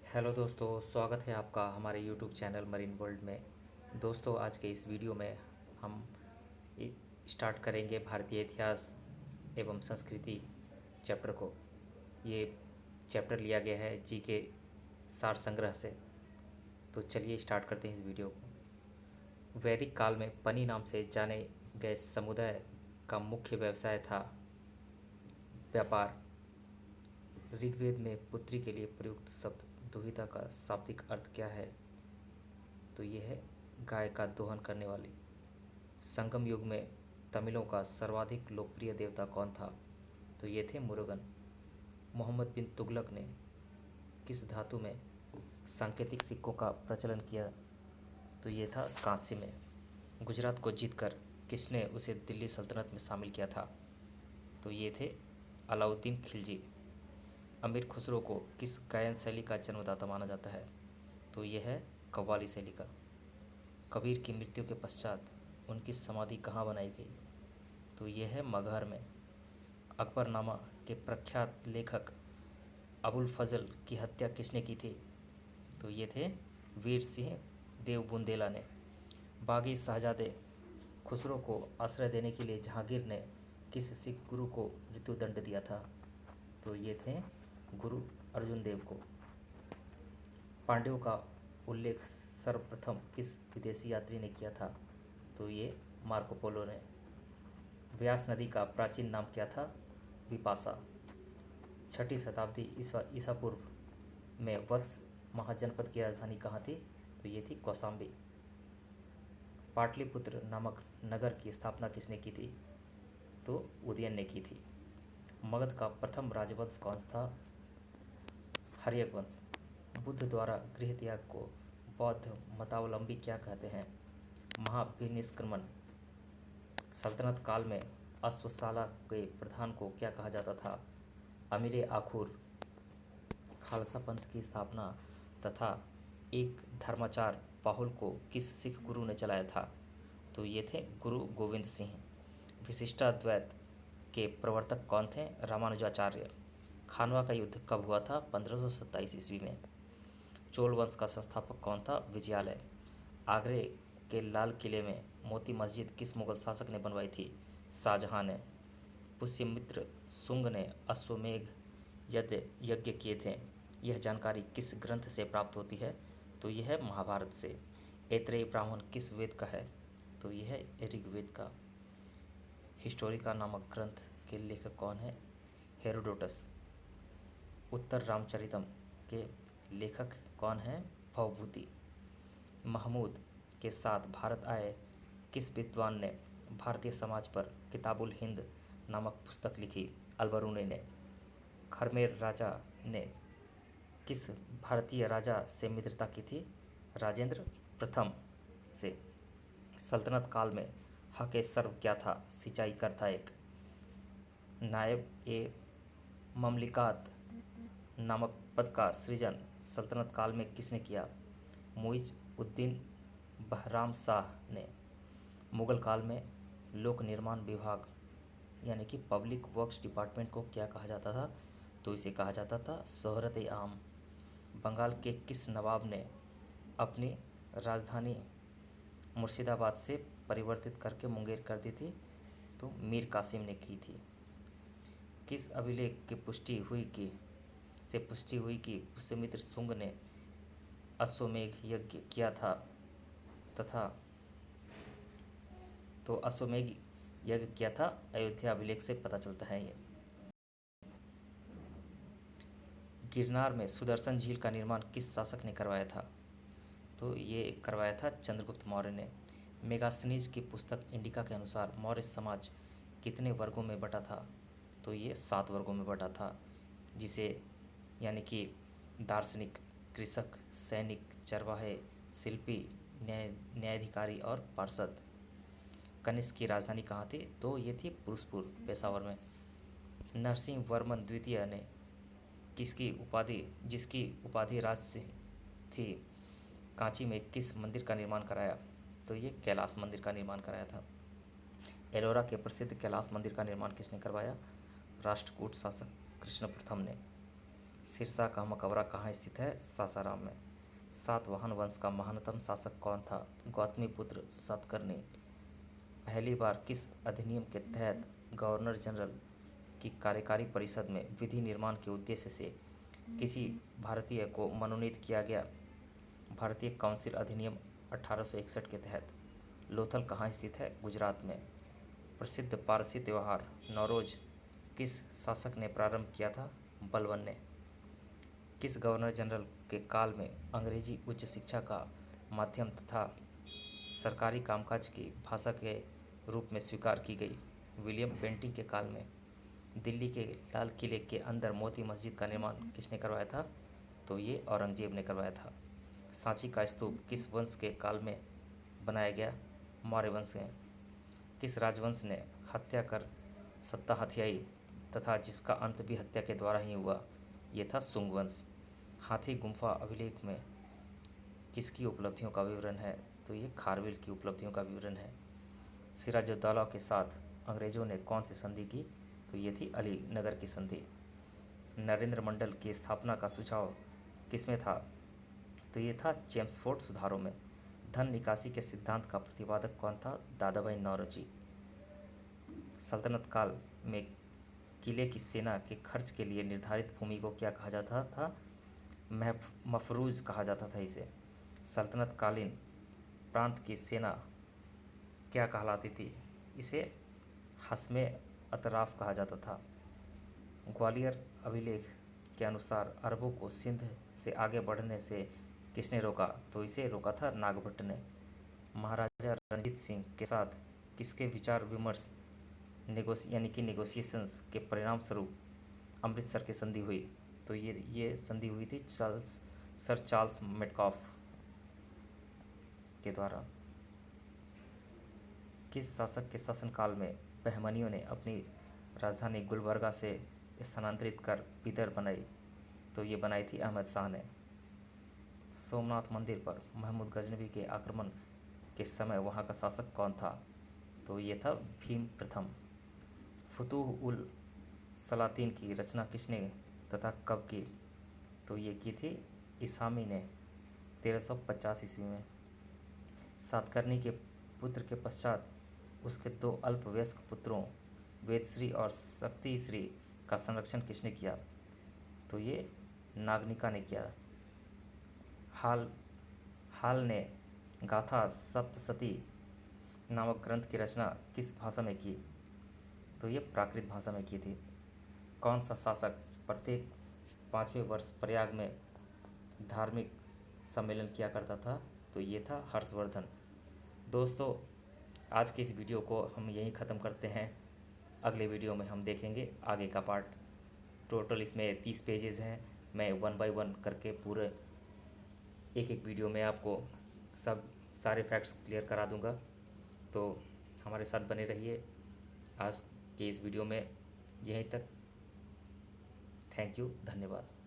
Hello दोस्तों, स्वागत है आपका हमारे यूट्यूब चैनल मरीन वर्ल्ड में। दोस्तों, आज के इस वीडियो में हम स्टार्ट करेंगे भारतीय इतिहास एवं संस्कृति चैप्टर को। ये चैप्टर लिया गया है जी के सार संग्रह से। तो चलिए स्टार्ट करते हैं इस वीडियो को। वैदिक काल में पनी नाम से जाने गए समुदाय का मुख्य व्यवसाय था व्यापार। ऋग्वेद में पुत्री के लिए प्रयुक्त शब्द दुहिता का शाब्दिक अर्थ क्या है? तो ये है गाय का दोहन करने वाली। संगम युग में तमिलों का सर्वाधिक लोकप्रिय देवता कौन था? तो ये थे मुरुगन। मोहम्मद बिन तुगलक ने किस धातु में सांकेतिक सिक्कों का प्रचलन किया? तो ये था कांस्य में। गुजरात को जीतकर किसने उसे दिल्ली सल्तनत में शामिल किया था? तो ये थे अलाउद्दीन खिलजी। अमीर खुसरो को किस गायन शैली का जन्मदाता माना जाता है? तो यह है कव्वाली शैली का। कबीर की मृत्यु के पश्चात उनकी समाधि कहाँ बनाई गई? तो यह है मगहर में। अकबरनामा के प्रख्यात लेखक अबुल फजल की हत्या किसने की थी? तो ये थे वीर सिंह देव बुंदेला ने। बागी शहजादे खुसरो को आश्रय देने के लिए जहांगीर ने किस सिख गुरु को मृत्युदंड दिया था? तो ये थे गुरु अर्जुन देव को। पांड्यों का उल्लेख सर्वप्रथम किस विदेशी यात्री ने किया था? तो ये मार्को पोलो ने। व्यास नदी का प्राचीन नाम क्या था? विपाशा। छठी शताब्दी ईसा पूर्व में वत्स महाजनपद की राजधानी कहाँ थी? तो ये थी कौशाम्बी। पाटलिपुत्र नामक नगर की स्थापना किसने की थी? तो उदयन ने की थी। मगध का प्रथम राजवंश कौन था? हर्यक वंश। बुद्ध द्वारा गृह त्याग को बौद्ध मतावलंबी क्या कहते हैं? महाविनिष्क्रमण। सल्तनत काल में अश्वशाला के प्रधान को क्या कहा जाता था? अमीर आखुर। खालसा पंथ की स्थापना तथा एक धर्माचार पाहुल को किस सिख गुरु ने चलाया था? तो ये थे गुरु गोविंद सिंह। विशिष्टाद्वैत के प्रवर्तक कौन थे? रामानुजाचार्य। खानवा का युद्ध कब हुआ था? 1527 ईस्वी में। चोल वंश का संस्थापक कौन था? विजयालय। आगरे के लाल किले में मोती मस्जिद किस मुगल शासक ने बनवाई थी? शाहजहां ने। पुष्यमित्र शुंग ने अश्वमेघ यज्ञ किए थे। यह जानकारी किस ग्रंथ से प्राप्त होती है? तो यह है महाभारत से। ऐत्रेय ब्राह्मण किस वेद का है? तो यह है ऋग्वेद का। हिस्टोरिका नामक ग्रंथ के लेखक कौन है? हेरोडोटस। उत्तर रामचरितम के लेखक कौन हैं? भवभूति। महमूद के साथ भारत आए किस विद्वान ने भारतीय समाज पर किताबुल हिंद नामक पुस्तक लिखी? अलबरूनी ने। खरमेर राजा ने किस भारतीय राजा से मित्रता की थी? राजेंद्र प्रथम से। सल्तनत काल में हक ए सर्व क्या था? सिंचाई कर था एक। नायब ए ममलिकात नामक पद का सृजन सल्तनत काल में किसने किया? मुइज उद्दीन बहराम शाह ने। मुगल काल में लोक निर्माण विभाग यानी कि पब्लिक वर्क्स डिपार्टमेंट को क्या कहा जाता था? तो इसे कहा जाता था शोहरत आम। बंगाल के किस नवाब ने अपनी राजधानी मुर्शिदाबाद से परिवर्तित करके मुंगेर कर दी थी? तो मीर कासिम ने की थी। किस अभिलेख की पुष्टि हुई कि पुष्यमित्र शुंग ने अश्वमेघ यज्ञ किया था तथा तो अश्वमेघ यज्ञ किया था? अयोध्या अभिलेख से पता चलता है ये। गिरनार में सुदर्शन झील का निर्माण किस शासक ने करवाया था? तो ये करवाया था चंद्रगुप्त मौर्य ने। मेगास्थनीज की पुस्तक इंडिका के अनुसार मौर्य समाज कितने वर्गों में बटा था? तो ये 7 वर्गों में बटा था, जिसे यानी कि दार्शनिक, कृषक, सैनिक, चरवाहे, शिल्पी, न्यायाधिकारी और पार्षद। कनिष्क की राजधानी कहाँ थी? तो ये थी पुरुषपुर, पेशावर में। नरसिंह वर्मन द्वितीय ने जिसकी उपाधि राज से थी, कांची में किस मंदिर का निर्माण कराया? तो ये कैलाश मंदिर का निर्माण कराया था। एलोरा के प्रसिद्ध कैलाश मंदिर का निर्माण किसने करवाया? राष्ट्रकूट शासक कृष्ण प्रथम ने। सिरसा का मकबरा कहाँ स्थित है? सासाराम में। सातवाहन वंश का महानतम शासक कौन था? गौतमीपुत्र सातकर्णी। पहली बार किस अधिनियम के तहत गवर्नर जनरल की कार्यकारी परिषद में विधि निर्माण के उद्देश्य से किसी भारतीय को मनोनीत किया गया? भारतीय काउंसिल अधिनियम 1861 के तहत। लोथल कहाँ स्थित है? गुजरात में। प्रसिद्ध पारसी त्यौहार नौरोज किस शासक ने प्रारंभ किया था? बलबन ने। किस गवर्नर जनरल के काल में अंग्रेजी उच्च शिक्षा का माध्यम तथा सरकारी कामकाज की भाषा के रूप में स्वीकार की गई? विलियम बेंटिंक के काल में। दिल्ली के लाल किले के अंदर मोती मस्जिद का निर्माण किसने करवाया था? तो ये औरंगजेब ने करवाया था। सांची का स्तूप किस वंश के काल में बनाया गया? मौर्य वंश में। किस राजवंश ने हत्या कर सत्ता हथियाई तथा जिसका अंत भी हत्या के द्वारा ही हुआ? ये था सुंग वंश। हाथी गुम्फा अभिलेख में किसकी उपलब्धियों का विवरण है? तो ये खारवेल की उपलब्धियों का विवरण है। सिराजुद्दौला के साथ अंग्रेजों ने कौन सी संधि की? तो ये थी अलीनगर की संधि। नरेंद्र मंडल की स्थापना का सुझाव किसमें था? तो ये था चेम्सफोर्ड सुधारों में। धन निकासी के सिद्धांत का प्रतिपादक कौन था? दादाभाई नौरोजी। सल्तनत काल में किले की सेना के खर्च के लिए निर्धारित भूमि को क्या कहा जाता था? मफरूज कहा जाता था इसे। सल्तनत कालीन प्रांत की सेना क्या कहलाती थी? इसे हस्मे अतराफ कहा जाता था। ग्वालियर अभिलेख के अनुसार अरबों को सिंध से आगे बढ़ने से किसने रोका? तो इसे रोका था नागभट्ट ने। महाराजा रणजीत सिंह के साथ किसके विचार विमर्श यानी कि नेगोशिएशंस के परिणाम स्वरूप अमृतसर की संधि हुई? तो ये संधि हुई थी सर चार्ल्स मेटकॉफ के द्वारा। किस शासक के शासनकाल में बहमनियों ने अपनी राजधानी गुलबर्गा से स्थानांतरित कर बिदर बनाई? तो ये बनाई थी अहमद शाह ने। सोमनाथ मंदिर पर महमूद गजनवी के आक्रमण के समय वहाँ का शासक कौन था? तो ये था भीम प्रथम। फुतूह उल सलातीन की रचना किसने तथा कब की? तो ये की थी इसामी ने 1350 ईस्वी में। सातकर्णी के पुत्र के पश्चात उसके दो अल्पवयस्क पुत्रों वेदश्री और शक्तिश्री का संरक्षण किसने किया? तो ये नागनिका ने किया। हाल ने गाथा सप्तशती नामक ग्रंथ की रचना किस भाषा में की? तो ये प्राकृत भाषा में की थी। कौन सा शासक प्रत्येक 5वें वर्ष प्रयाग में धार्मिक सम्मेलन किया करता था? तो ये था हर्षवर्धन। दोस्तों, आज की इस वीडियो को हम यहीं ख़त्म करते हैं। अगले वीडियो में हम देखेंगे आगे का पार्ट। टोटल इसमें 30 पेजेस हैं। मैं 1 बाय 1 करके पूरे एक वीडियो में आपको सारे फैक्ट्स क्लियर करा दूंगा। तो हमारे साथ बने रहिए। आज के इस वीडियो में यहीं तक। थैंक यू, धन्यवाद।